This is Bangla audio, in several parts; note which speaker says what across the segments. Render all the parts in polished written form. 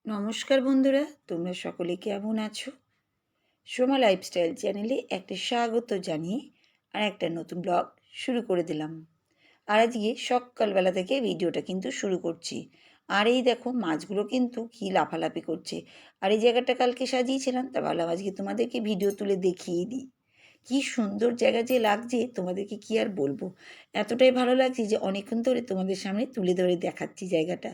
Speaker 1: নমস্কার বন্ধুরা, তোমরা সকলে কেমন আছো? সোমা লাইফস্টাইল চ্যানেলে একটা স্বাগত জানিয়ে আর একটা নতুন ব্লগ শুরু করে দিলাম। আর আজকে সকালবেলা থেকে ভিডিওটা কিন্তু শুরু করছি। আর এই দেখো মাছগুলো কিন্তু কি লাফালাফি করছে। আর এই জায়গাটা কালকে সাজিয়েছিলাম, তা ভাবলাম আজকে তোমাদেরকে ভিডিও তুলে দেখিয়ে দিই। কি সুন্দর জায়গা যে লাগছে তোমাদেরকে কি আর বলবো। এতটাই ভালো লাগছে যে অনেকক্ষণ ধরে তোমাদের সামনে তুলে ধরে দেখাচ্ছি জায়গাটা।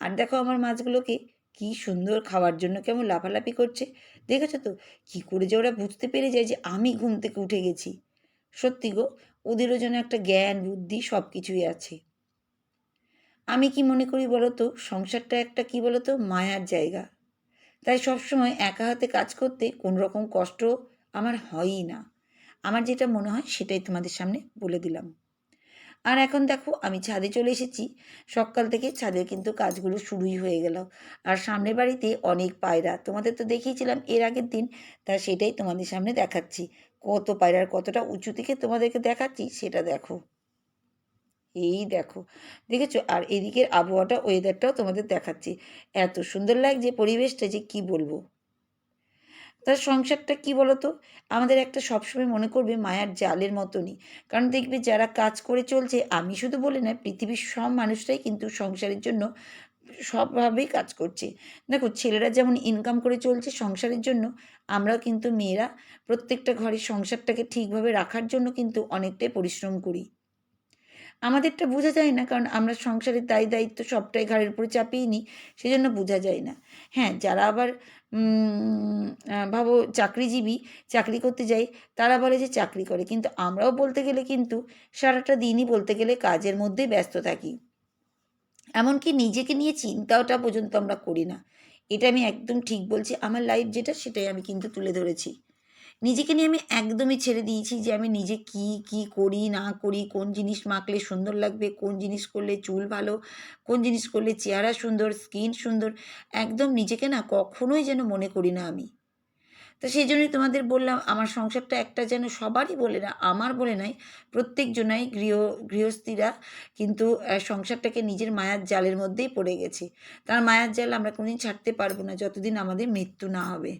Speaker 1: আর দেখো আমার মাছগুলোকে কি সুন্দর খাওয়ার জন্য কেমন লাফালাফি করছে। দেখেছো তো কি করে যে ওরা বুঝতে পেরে যায় যে আমি ঘুম থেকে উঠে গেছি। সত্যি গো, ওদেরও যেন একটা জ্ঞান বুদ্ধি সব কিছুই আছে। আমি কি মনে করি বলো তো, সংসারটা একটা কি বলো তো মায়ার জায়গা। তাই সবসময় একা হাতে কাজ করতে কোনো রকম কষ্ট আমার হয়ই না। আমার যেটা মনে হয় সেটাই তোমাদের সামনে বলে দিলাম। আর এখন দেখো আমি ছাদে চলে এসেছি। সকাল থেকে ছাদে কিন্তু কাজগুলো শুরুই হয়ে গেল। আর সামনের বাড়িতে অনেক পায়রা, তোমাদের তো দেখিয়েছিলাম এর আগের দিন, তা সেটাই তোমাদের সামনে দেখাচ্ছি। কত পায়রার কতটা উঁচু থেকে তোমাদেরকে দেখাচ্ছি সেটা দেখো। এই দেখো, দেখেছো? আর এদিকের আবহাওয়াটা ওয়েদারটাও তোমাদের দেখাচ্ছি। এত সুন্দর লাগছে পরিবেশটা যে কি বলবো। তার সংসারটা কি বলতো, আমাদের একটা সবসময় মনে করবে মায়ার জালের মতনই। কারণ দেখবে যারা কাজ করে চলছে, আমি শুধু বলি না, পৃথিবীর সব মানুষরাই কিন্তু সংসারের জন্য সবভাবেই কাজ করছে। দেখো ছেলেরা যেমন ইনকাম করে চলছে সংসারের জন্য, আমরাও কিন্তু মেয়েরা প্রত্যেকটা ঘরের সংসারটাকে ঠিকভাবে রাখার জন্য কিন্তু অনেকটাই পরিশ্রম করি। আমাদেরটা বোঝা যায় না, কারণ আমরা সংসারের দায়িত্ব সবটাই ঘাড়ের উপরে চাপিয়ে নিই, সেজন্য বোঝা যায় না। হ্যাঁ, যারা আবার ভাবো চাকরিজীবী, চাকরি করতে যায়, তারা বলে যে চাকরি করে, কিন্তু আমরাও বলতে গেলে কিন্তু সারাটা দিনই বলতে গেলে কাজের মধ্যেই ব্যস্ত থাকি। এমনকি নিজেকে নিয়ে চিন্তাটা পর্যন্ত আমরা করি না। এটা আমি একদম ঠিক বলছি, আমার লাইফ যেটা সেটাই আমি কিন্তু তুলে ধরেছি। নিজেকে নিয়ে আমি একদমই ছেড়ে দিয়েছি যে আমি নিজে কি কি করি না করি, কোন জিনিস মাখলে সুন্দর লাগবে, কোন জিনিস করলে চুল ভালো, কোন জিনিস করলে চেহারা সুন্দর, স্কিন সুন্দর। একদম নিজেকে না কখনোই যেন মনে করি না আমি। তো সেই জন্যই তোমাদের বললাম, আমার সংসারটা একটা যেন সবারই বলে না, আমার বলে নয়, প্রত্যেকজনাই গৃহস্থীরা কিন্তু সংসারটাকে নিজের মায়ার জালের মধ্যেই পড়ে গেছে। তার মায়ার জাল আমরা কোনোদিন ছাড়তে পারবো না যতদিন আমাদের মৃত্যু না হবে।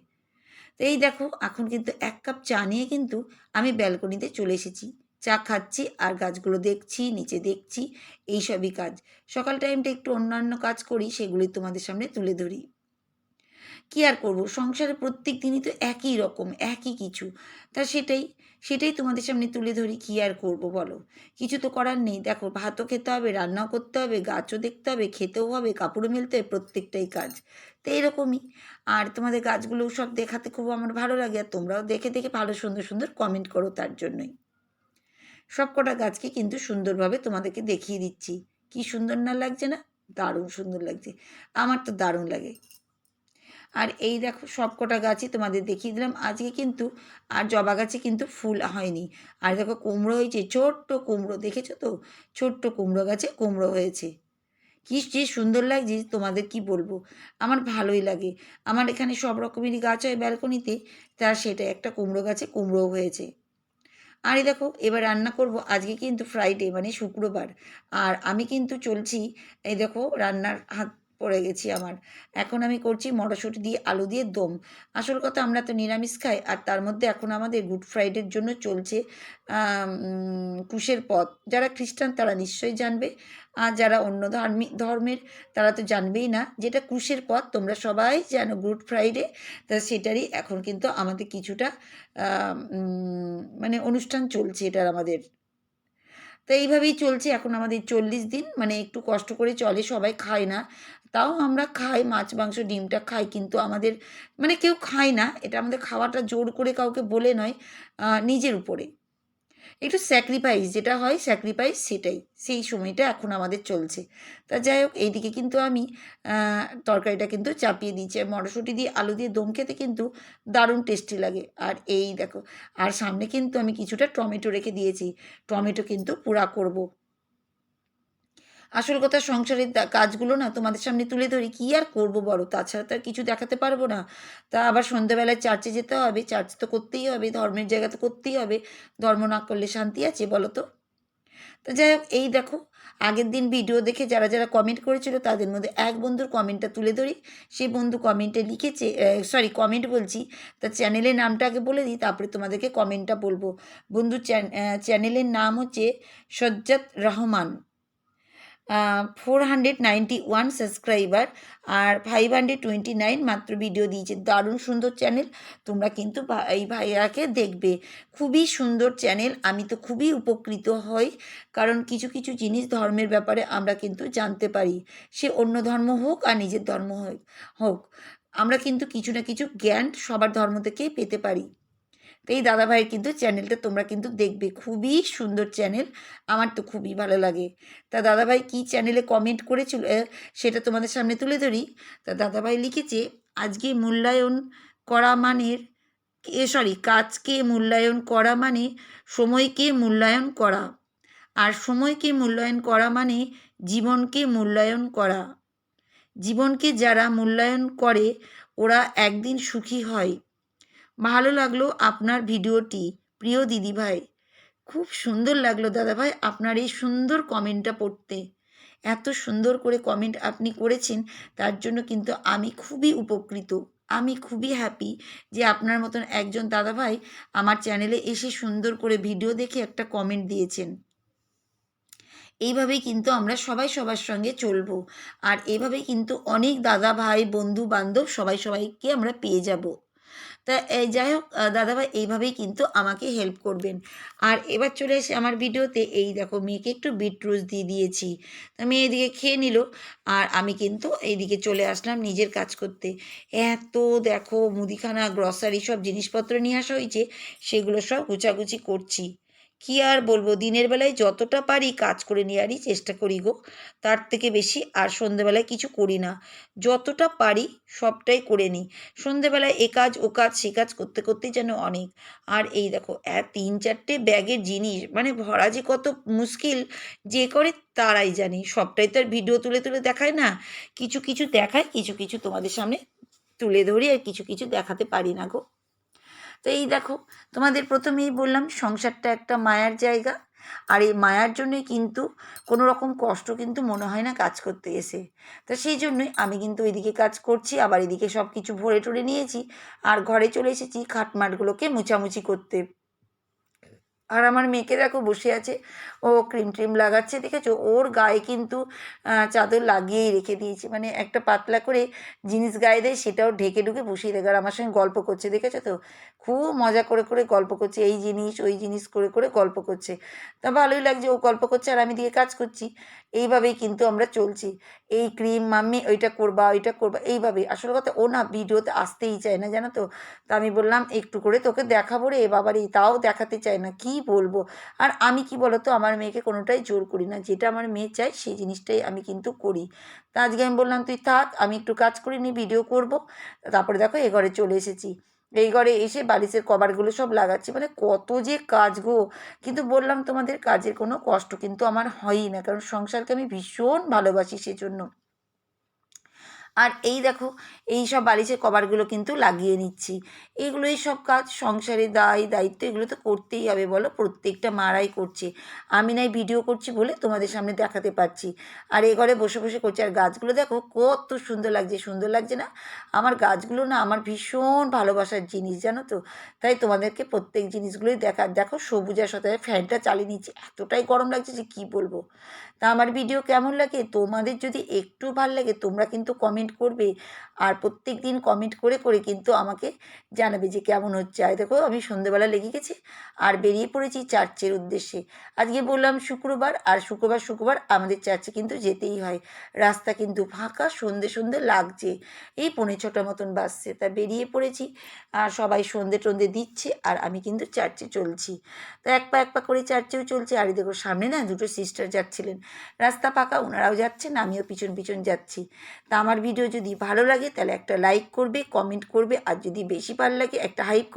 Speaker 1: তো এই দেখো এখন কিন্তু ১ কাপ চা নিয়ে কিন্তু আমি ব্যালকনিতে চলে এসেছি। চা খাচ্ছি আর গাছগুলো দেখছি, নিচে দেখছি, এইসবই কাজ। সকাল টাইমটা একটু অন্যান্য কাজ করি, সেগুলি তোমাদের সামনে তুলে ধরি। কি আর করব, সংসারে প্রত্যেক দিনই তো একই রকম, একই কিছু। তা সেটাই তোমাদের সামনে তুলে ধরি। কি আর করব বলো? কিছু তো করার নেই। দেখো ভাতও খেতে হবে, রান্নাও করতে হবে, গাছও দেখতে হবে, খেতেও হবে, কাপড়ও মেলতে হবে, প্রত্যেকটাই কাজ। তো এরকমই। আর তোমাদের গাছগুলো সব দেখাতে খুব আমার ভালো লাগে। আর তোমরাও দেখে ভালো সুন্দর, সুন্দর কমেন্ট করো তার জন্যই। সবকটা গাছকে কিন্তু সুন্দরভাবে তোমাদেরকে দেখিয়ে দিচ্ছি। কি সুন্দর না লাগছে না? দারুণ সুন্দর লাগছে। আমার তো দারুণ লাগে। আর এই দেখো সবকটা গাছই তোমাদের দেখিয়ে দিলাম। আজকে কিন্তু আর জবা গাছে কিন্তু ফুল হয়নি। আর দেখো কুমড়ো হয়েছে, ছোট্ট কুমড়ো, দেখেছো তো? ছোট্ট কুমড়ো গাছে কুমড়ো হয়েছে। কি যে সুন্দর লাগছে তোমাদের কি বলবো। আমার ভালোই লাগে। আমার এখানে সব রকমেরই গাছ হয় ব্যালকনিতে, তা সেটাই একটা কুমড়ো গাছে কুমড়োও হয়েছে। আর এই দেখো এবার রান্না করব, আজকে কিন্তু ফ্রাইডে মানে শুক্রবার। আর আমি কিন্তু চলছি, এই দেখো রান্নার হাত পড়ে গেছি আমার। এখন আমি করছি মটরশুঁটি দিয়ে আলু দিয়ে দম। আসল কথা আমরা তো নিরামিষ খাই, আর তার মধ্যে এখন আমাদের গুড ফ্রাইডের জন্য চলছে কুশের পথ। যারা খ্রিস্টান তারা নিশ্চয়ই জানবে, আর যারা অন্য ধর্মের তারা তো জানবেই না। যেটা কুশের পথ তোমরা সবাই জানো, গুড ফ্রাইডে। তা সেটারই এখন কিন্তু আমাদের কিছুটা মানে অনুষ্ঠান চলছে এটার আমাদের। তো এইভাবেই চলছে এখন আমাদের 40 দিন, মানে একটু কষ্ট করে চলে, সবাই খায় না। তাও আমরা খাই, মাছ মাংস ডিমটা খাই, কিন্তু আমাদের মানে কেউ খায় না, এটা আমাদের খাওয়াটা জোর করে কাউকে বলে নয়, নিজের উপরে একটু স্যাক্রিফাইস যেটা হয়, স্যাক্রিফাইস সেটাই, সেই সময়টা এখন আমাদের চলছে। তা যাই হোক এইদিকে কিন্তু আমি তরকারিটা কিন্তু চাপিয়ে দিয়েছি। আর মটরশুঁটি দিয়ে আলু দিয়ে দম খেতে কিন্তু দারুণ টেস্টি লাগে। আর এই দেখো, আর সামনে কিন্তু আমি কিছুটা টমেটো রেখে দিয়েছি। টমেটো কিন্তু পোড়া করব। আসল কথা সংসারের কাজগুলো না তোমাদের সামনে তুলে ধরি, কী আর করবো বলো, তাছাড়া তো আর কিছু দেখাতে পারবো না। তা আবার সন্ধ্যেবেলায় চার্চে যেতে হবে, চার্চ তো করতেই হবে, ধর্মের জায়গা তো করতেই হবে। ধর্ম না করলে শান্তি আছে বলো তো? তো যাই হোক এই দেখো, আগের দিন ভিডিও দেখে যারা যারা কমেন্ট করেছিল তাদের মধ্যে এক বন্ধুর কমেন্টটা তুলে ধরি। সেই বন্ধু কমেন্টে লিখেছে, কমেন্ট বলছি, তার চ্যানেলের নামটা আগে বলে দিই, তারপরে তোমাদেরকে কমেন্টটা বলবো। বন্ধু চ্যানেলের নাম হচ্ছে সজ্জাদ রহমান। 491 সাবস্ক্রাইবার আর 529 মাত্র ভিডিও দিয়েছে। দারুণ সুন্দর চ্যানেল, তোমরা কিন্তু এই ভাইয়াকে দেখবে, খুবই সুন্দর চ্যানেল। আমি তো খুবই উপকৃত হই, কারণ কিছু কিছু জিনিস ধর্মের ব্যাপারে আমরা কিন্তু জানতে পারি, সে অন্য ধর্ম হোক আর নিজের ধর্ম হোক, আমরা কিন্তু কিছু না কিছু জ্ঞান সবার ধর্ম থেকেই পেতে পারি। তো এই দাদাভাইয়ের কিন্তু চ্যানেলটা তোমরা কিন্তু দেখবে, খুবই সুন্দর চ্যানেল, আমার তো খুবই ভালো লাগে। তা দাদাভাই কী চ্যানেলে কমেন্ট করেছিল সেটা তোমাদের সামনে তুলে ধরি। তা দাদাভাই লিখেছে, আজকে মূল্যায়ন করা মানের কাজকে মূল্যায়ন করা মানে সময়কে মূল্যায়ন করা, আর সময়কে মূল্যায়ন করা মানে জীবনকে মূল্যায়ন করা। জীবনকে যারা মূল্যায়ন করে ওরা একদিন সুখী হয়। ভালো লাগলো আপনার ভিডিওটি প্রিয় দিদিভাই। খুব সুন্দর লাগলো দাদাভাই আপনার এই সুন্দর কমেন্টটা পড়তে। এত সুন্দর করে কমেন্ট আপনি করেছেন, তার জন্য কিন্তু আমি খুবই উপকৃত। আমি খুবই হ্যাপি যে আপনার মতন একজন দাদাভাই আমার চ্যানেলে এসে সুন্দর করে ভিডিও দেখে একটা কমেন্ট দিয়েছেন। এইভাবেই কিন্তু আমরা সবাই সবার সঙ্গে চলবো, আর এভাবেই কিন্তু অনেক দাদা ভাই বন্ধু বান্ধব সবাইকে আমরা পেয়ে যাব। তা যাই হোক দাদাভাই এইভাবেই কিন্তু আমাকে হেল্প করবেন। আর এবার চলে এসে আমার ভিডিওতে এই দেখো, মেয়েকে একটু বিটরুট দিয়ে দিয়েছি, তা মেয়ে এদিকে খেয়ে নিল, আর আমি কিন্তু এইদিকে চলে আসলাম নিজের কাজ করতে। এত দেখো মুদিখানা গ্রসারি সব জিনিসপত্র নিয়ে আসা হয়েছে, সেগুলো সব গুছাগুছি করছি। কী আর বলবো, দিনের বেলায় যতটা পারি কাজ করে নেওয়ারই চেষ্টা করি গো, তার থেকে বেশি আর সন্ধেবেলায় কিছু করি না। যতটা পারি সবটাই করে নিই। সন্ধেবেলায় এ কাজ ও কাজ সে কাজ করতে করতেই যেন অনেক। আর এই দেখো 3-4টে ব্যাগের জিনিস মানে ভরা যে কত মুশকিল, যে করে তারাই জানি। সবটাই তো আর ভিডিও তুলে তুলে দেখায় না, কিছু কিছু দেখায়, কিছু কিছু তোমাদের সামনে তুলে ধরি, আর কিছু কিছু দেখাতে পারি না গো। তো এই দেখো, তোমাদের প্রথমেই বললাম সংসারটা একটা মায়ার জায়গা, আর এই মায়ার জন্যই কিন্তু কোনো রকম কষ্ট কিন্তু মনে হয় না কাজ করতে এসে। তো সেই জন্যই আমি কিন্তু এদিকে কাজ করছি, আবার এদিকে সব কিছু ভরে টরে নিয়েছি, আর ঘরে চলে এসেছি খাটমাটগুলোকে মোছামুছি করতে। আর আমার মেয়েকে দেখো বসে আছে, ও ক্রিম ট্রিম লাগাচ্ছে, দেখেছো ওর গায়ে কিন্তু চাদর লাগিয়েই রেখে দিয়েছি, মানে একটা পাতলা করে জিনিস গায়ে দেয়, সেটাও ঢেকে ঢুকে বসিয়ে দেখে, আর আমার সঙ্গে গল্প করছে, দেখেছো তো খুব মজা করে করে গল্প করছে, এই জিনিস ওই জিনিস করে করে গল্প করছে। তা ভালোই লাগছে, ও গল্প করছে আর আমি দিকে কাজ করছি। এইভাবেই কিন্তু আমরা চলছি, এই ক্রিম মাম্মি ওইটা করবা ওইটা করবা, এইভাবেই। আসল কথা ও না ভিডিওতে আসতেই চায় না, জানো তো। তা আমি বললাম একটু করে তোকে দেখাবো রে বাবারে, তাও দেখাতে চায় না, কি বলবো। আর আমি কি বলতো, আমার মেয়েকে কোনোটাই জোর করি না, যেটা আমার মেয়ে চায় সেই জিনিসটাই আমি কিন্তু করি। তা আজকে আমি বললাম তুই থাক, আমি একটু কাজ করে নিই, ভিডিও করব। তারপরে দেখো এ ঘরে চলে এসেছি, এই ঘরে এসে বালিশের কভারগুলো সব লাগাচ্ছি, মানে কত যে কাজ গো। কিন্তু বললাম তোমাদের, কাজের কোনো কষ্ট কিন্তু আমার হয়ই না, কারণ সংসারকে আমি ভীষণ ভালোবাসি সেজন্য। আর এই দেখো এই সব বালিশের কভারগুলো কিন্তু লাগিয়ে নিচ্ছি। এগুলোই সব কাজ, সংসারে দায়িত্ব এগুলো তো করতেই হবে বলো, প্রত্যেকটা মারাই করছে। আমি নাই ভিডিও করছি বলে তোমাদের সামনে দেখাতে পারছি, আর এ ঘরে বসে বসে করছি। আর গাছগুলো দেখো কত সুন্দর লাগছে, সুন্দর লাগছে না? আমার গাছগুলো না আমার ভীষণ ভালোবাসার জিনিস, জানো তো। তাই তোমাদেরকে প্রত্যেক জিনিসগুলোই দেখো সবুজের সাথে ফ্যানটা চালিয়ে নিচ্ছি, এতটাই গরম লাগছে যে কী বলবো। তা আমার ভিডিও কেমন লাগে, তোমাদের যদি একটু ভালো লাগে তোমরা কিন্তু কমেন্ট করবে, আর প্রত্যেক দিন কমেন্ট করে করে কিন্তু আমাকে জানাবে যে কেমন হচ্ছে। আর দেখো আমি সন্ধেবেলা লেগে গেছি আর বেরিয়ে পড়েছি চার্চের উদ্দেশ্যে। আজকে বললাম শুক্রবার, আর শুক্রবার আমাদের চার্চে কিন্তু যেতেই হয়। রাস্তা কিন্তু ফাঁকা, সন্ধে সন্ধে লাগছে, এই 6:45 মতন বাজছে। তা বেরিয়ে পড়েছি, আর সবাই সন্ধে টন্ধে দিচ্ছে, আর আমি কিন্তু চার্চে চলছি। তো এক পা করে চার্চেও চলছে। আর দেখো সামনে না দুটো সিস্টার যাচ্ছিলেন, রাস্তা ফাঁকা, ওনারাও যাচ্ছেন, আমিও পিছন পিছন যাচ্ছি। তা আমার ভিডিও যদি ভালো লাগে তাহলে একটা লাইক করবে, কমেন্ট করবে, আর যদি বেশি ভালো লাগে একটা হাইপ করবে।